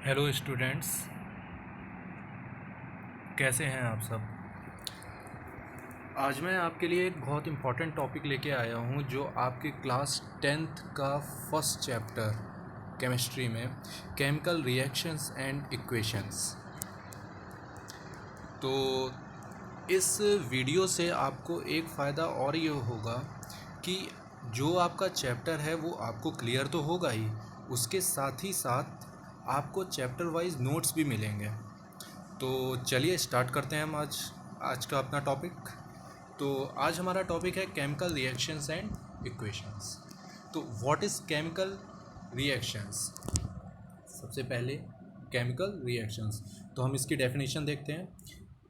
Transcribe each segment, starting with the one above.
Hello students, कैसे हैं आप सब। आज मैं आपके लिए एक बहुत इम्पॉर्टेंट टॉपिक लेके आया हूँ जो आपके क्लास 10th का फर्स्ट चैप्टर केमिस्ट्री में केमिकल रिएक्शंस एंड इक्वेशंस। तो इस वीडियो से आपको एक फ़ायदा और ये होगा कि जो आपका चैप्टर है वो आपको क्लियर तो होगा ही, उसके साथ ही साथ आपको चैप्टर वाइज नोट्स भी मिलेंगे। तो चलिए स्टार्ट करते हैं हम आज का अपना टॉपिक। तो आज हमारा टॉपिक है केमिकल रिएक्शंस एंड इक्वेशंस। तो व्हाट इज़ केमिकल रिएक्शंस। सबसे पहले केमिकल रिएक्शंस, तो हम इसकी डेफिनेशन देखते हैं।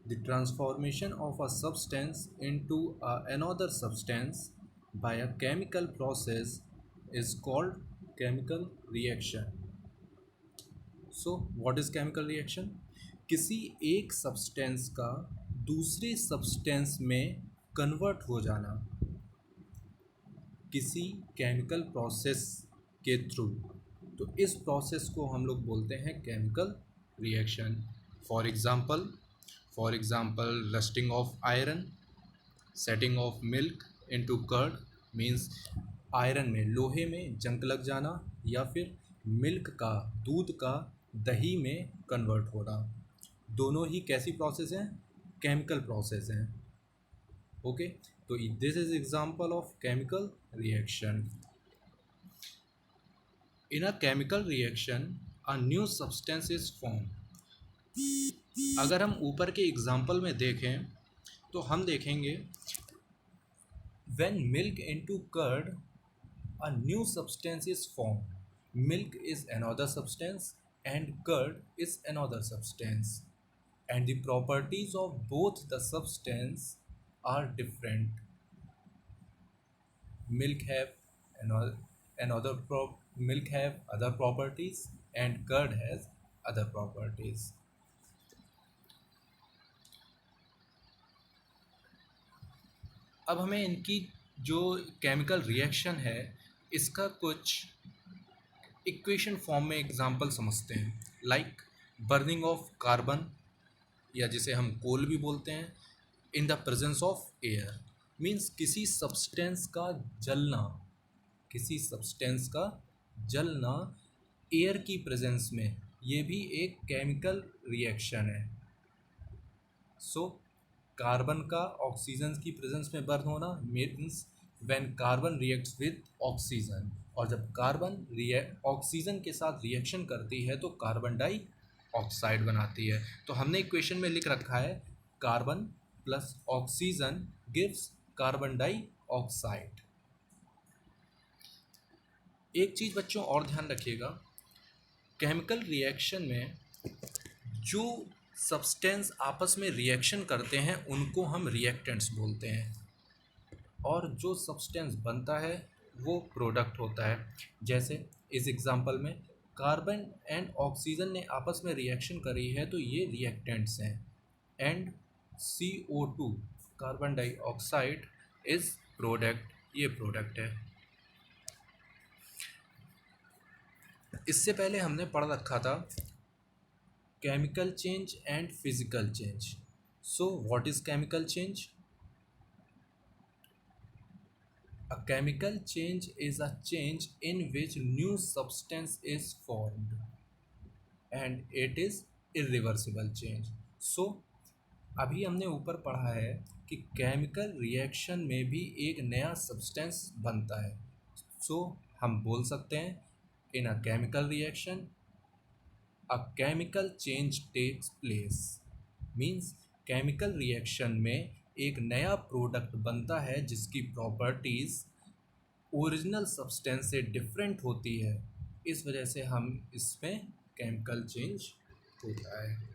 The transformation of a substance into another substance by a chemical process is called chemical reaction. So what is chemical reaction. किसी एक सब्सटेंस का दूसरे सब्सटेंस में कन्वर्ट हो जाना किसी केमिकल प्रोसेस के थ्रू, तो इस प्रोसेस को हम लोग बोलते हैं chemical reaction. For example rusting of iron, setting of milk into curd, means iron में, लोहे में जंग लग जाना, या फिर मिल्क का, दूध का दही में कन्वर्ट होना। दोनों ही कैसी प्रोसेस हैं, केमिकल प्रोसेस हैं। ओके, तो this is example of chemical reaction. In a chemical reaction a new substance is form. अगर हम ऊपर के एग्जांपल में देखें तो हम देखेंगे when milk into curd a new substance is formed. Milk is another substance and curd is another substance, and the properties of both the substance are different. Milk have milk have other properties and curd has other properties. अब हमें इनकी जो chemical reaction है इसका कुछ equation form में example समझते हैं। लाइक बर्निंग ऑफ कार्बन, या जिसे हम कोल भी बोलते हैं, in the presence of air, means किसी सब्सटेंस का जलना एयर की प्रेजेंस में, ये भी एक केमिकल रिएक्शन है। सो कार्बन का ऑक्सीजन की प्रेजेंस में बर्न होना means when carbon reacts with oxygen, और जब कार्बन ऑक्सीजन के साथ रिएक्शन करती है तो कार्बन डाई ऑक्साइड बनाती है। तो हमने इक्वेशन में लिख रखा है carbon plus oxygen gives carbon dioxide. एक चीज़ बच्चों और ध्यान रखिएगा, केमिकल रिएक्शन में जो सब्सटेंस आपस में रिएक्शन करते हैं उनको हम रिएक्टेंट्स बोलते हैं, और जो सब्सटेंस बनता है वो प्रोडक्ट होता है। जैसे इस एग्जांपल में कार्बन एंड ऑक्सीजन ने आपस में रिएक्शन करी है तो ये रिएक्टेंट्स हैं, and CO2 carbon dioxide is product, ये प्रोडक्ट है। इससे पहले हमने पढ़ रखा था chemical change and physical change. So what is chemical change. A chemical change is a change in which new substance is formed and it is irreversible change. So अभी हमने ऊपर पढ़ा है कि केमिकल रिएक्शन में भी एक नया सब्सटेंस बनता है। सो हम बोल सकते हैं in a chemical reaction a chemical change takes place, means chemical reaction में एक नया प्रोडक्ट बनता है जिसकी प्रॉपर्टीज़ ओरिजिनल सब्सटेंस से डिफरेंट होती है। इस वजह से हम इसमें केमिकल चेंज होता है।